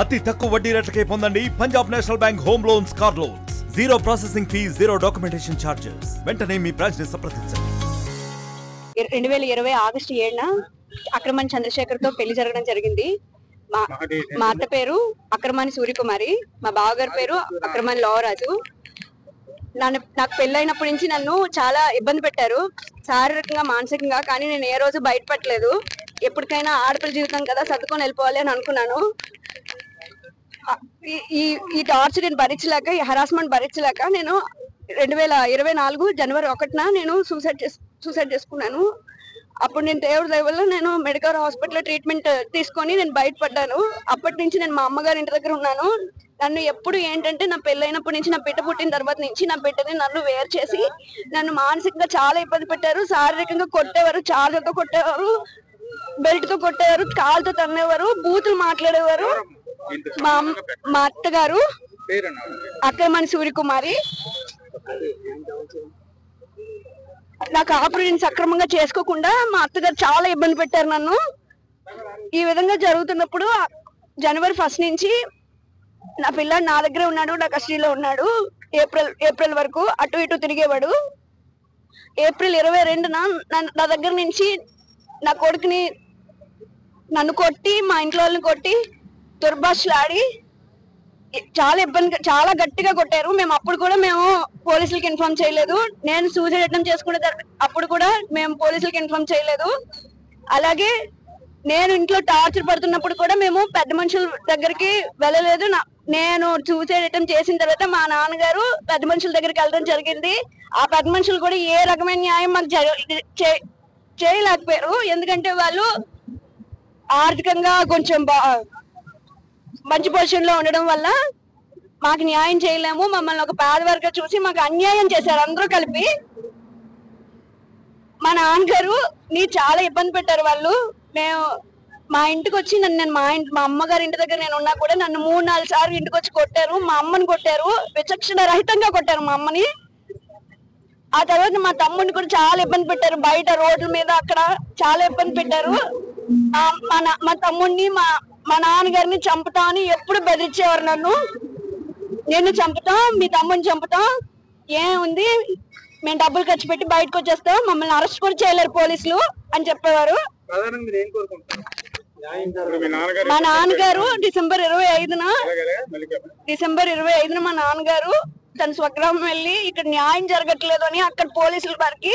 అతి తక్కువ వడ్డీ రేట్లకే పొందండి Punjab national bank home loans, car loans. Zero processing fee, zero documentation charges. వెంటనే మీ బ్రాంచ్ ని సంప్రదించండి. 2020 ఆగస్టు 7న అక్రమాని చంద్రశేఖర్ తో పెళ్లి జరగడం జరిగింది. మా అత్త పేరు అక్రమాని సూర్యకుమారి, మా బావగారి పేరు అక్రమాని లోవరాజు. నాకు పెళ్ళైనప్పటి నుంచి నన్ను చాలా ఇబ్బంది పెట్టారు, శారీరకంగా మానసికంగా. కానీ నేను ఏ రోజు బయటపడలేదు. ఎప్పటికైనా ఆడపిల్ల జీవితం కదా, సర్దుకొని వెళ్ళిపోవాలి అని అనుకున్నాను. ఈ టార్చర్ నేను భరించలేక, ఈ హరాస్మెంట్ భరించలేక నేను 2024 జనవరి 1న నేను సూసైడ్ చేసుకున్నాను. అప్పుడు నేను దేవుడి దయ వల్ల నేను మెడికల్ హాస్పిటల్లో ట్రీట్మెంట్ తీసుకొని నేను బయటపడ్డాను. అప్పటి నుంచి నేను మా అమ్మగారి ఇంటి దగ్గర ఉన్నాను. నన్ను ఎప్పుడు ఏంటంటే నా పెళ్ళైనప్పటి నుంచి, నా బిడ్డ పుట్టిన తర్వాత నుంచి నా బిడ్డని నన్ను వేరు చేసి నన్ను మానసికంగా చాలా ఇబ్బంది పెట్టారు. శారీరకంగా కొట్టేవారు, చార్జర్తో కొట్టేవారు, బెల్ట్ తో కొట్టేవారు, కాలుతో తన్నేవారు, బూతులు మాట్లాడేవారు. మా అత్తగారు అక్రమాని సూర్యకుమారి. నాకు ఆపరేషన్ సక్రమంగా చేసుకోకుండా మా అత్తగారు చాలా ఇబ్బంది పెట్టారు నన్ను. ఈ విధంగా జరుగుతున్నప్పుడు జనవరి 1 నుంచి నా పిల్లాడు నా దగ్గర ఉన్నాడు, నా కస్టడీలో ఉన్నాడు. ఏప్రిల్ వరకు అటు ఇటు తిరిగేవాడు. ఏప్రిల్ 22న నా దగ్గర నుంచి నా కొడుకుని నన్ను కొట్టి, మా ఇంట్లో వాళ్ళని కొట్టి, దుర్భాషలాడి చాలా గట్టిగా కొట్టారు. అప్పుడు కూడా మేము పోలీసులకి ఇన్ఫార్మ్ చేయలేదు. నేను సూసైడ్ అటెంప్ట్ చేసుకునే అప్పుడు కూడా మేము పోలీసులకి ఇన్ఫార్మ్ చేయలేదు. అలాగే నేను ఇంట్లో టార్చర్ పడుతున్నప్పుడు కూడా మేము పెద్ద మనుషుల దగ్గరికి వెళ్ళలేదు. నేను సూసైడ్ అటెంప్ట్ చేసిన తర్వాత మా నాన్నగారు పెద్ద మనుషుల దగ్గరికి వెళ్ళడం జరిగింది. ఆ పెద్ద మనుషులు కూడా ఏ రకమైన న్యాయం మాకు చేయలేకపోయారు. ఎందుకంటే వాళ్ళు ఆర్థికంగా కొంచెం మంచి పొజిషన్ లో ఉండడం వల్ల మాకు న్యాయం చేయలేము. మమ్మల్ని ఒక పేదవారిగా చూసి మాకు అన్యాయం చేశారు అందరూ కలిపి. మా నాన్నగారు చాలా ఇబ్బంది పెట్టారు వాళ్ళు. మా ఇంటికి వచ్చి నేను మా అమ్మగారి ఇంటి దగ్గర నేను ఉన్నా కూడా నన్ను 3-4 సార్లు ఇంటికి వచ్చి కొట్టారు. మా అమ్మని కొట్టారు, విచక్షణ రహితంగా కొట్టారు మా అమ్మని. ఆ తర్వాత మా తమ్ముడిని కూడా చాలా ఇబ్బంది పెట్టారు, బయట రోడ్ల మీద అక్కడ చాలా ఇబ్బంది పెట్టారు. మా తమ్ముడిని మా నాన్నగారిని చంపుతా అని ఎప్పుడు బెదిరించేవారు నన్ను. నిన్ను చంపుతాం, మీ తమ్ముడిని చంపుతాం, ఏముంది మేము డబ్బులు ఖర్చు పెట్టి బయటకు వచ్చేస్తాం, మమ్మల్ని అరెస్ట్ కూడా చేయలేరు పోలీసులు అని చెప్పేవారు. మా నాన్నగారు డిసెంబర్ 25న మా నాన్నగారు తన స్వగ్రామం వెళ్ళి ఇక్కడ న్యాయం జరగట్లేదు అని అక్కడ పోలీసుల వారికి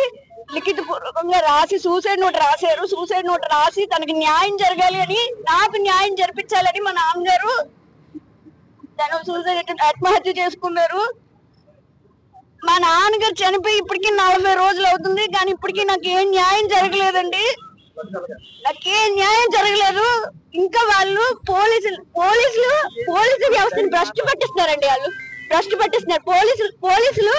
లిఖిత పూర్వకంగా రాసి సూసైడ్ నోట్ రాశారు. సూసైడ్ నోట్ రాసి తనకి న్యాయం జరగాలి అని, నాకు న్యాయం జరిపించాలని మా నాన్నగారు తను సూసైడ్ ఆత్మహత్య చేసుకున్నారు. మా నాన్నగారు చనిపోయి ఇప్పటికీ 40 రోజులు అవుతుంది, కానీ ఇప్పటికీ నాకు ఏం న్యాయం జరగలేదండి. నాకేం న్యాయం జరగలేదు. ఇంకా వాళ్ళు పోలీసులు వ్యవస్థను భ్రష్టు పట్టిస్తున్నారండి. వాళ్ళు భ్రష్టు పట్టిస్తున్నారు. పోలీసులు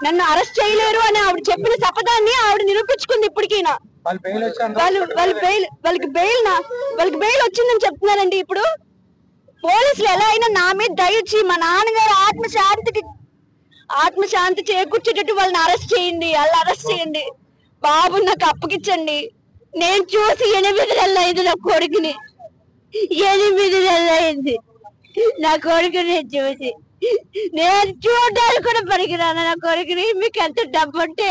నన్ను అరెస్ట్ చేయలేరు అని ఆవిడ చెప్పిన శపథాన్ని ఆవిడ నిరూపించుకుంది. ఇప్పటికీ వాళ్ళకి బెయిల్ వచ్చిందని చెప్తున్నారండి. ఇప్పుడు పోలీసులు ఎలా అయినా నా మీద దయచి మా నాన్నగారు ఆత్మశాంతి చేకూర్చేటట్టు వాళ్ళని అరెస్ట్ చేయండి. బాబు నాకు అప్పగిచ్చండి. నేను చూసి 8 నెలలు అయింది నా కొడుకుని. 8 నెలలు అయింది నా కొడుకుని చూసి. నేను చూడడానికి కూడా పనికిరాను నా కొడుకుని. మీకు ఎంత డబ్బు ఉంటే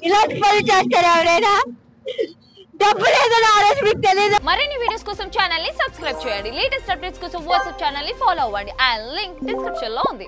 ఇలాంటి పని చేస్తారు ఎవరైనా? డబ్బు లేదని ఆ రోజు మీకు తెలియదు. మరిన్ని వీడియోస్ కోసం ఛానల్ ని సబ్స్క్రైబ్ చేయండి. లేటెస్ట్ అప్డేట్స్ కోసం వాట్సాప్ ఛానల్ ని ఫాలో అవ్వండి. ఆ లింక్ డిస్క్రిప్షన్ లో ఉంది.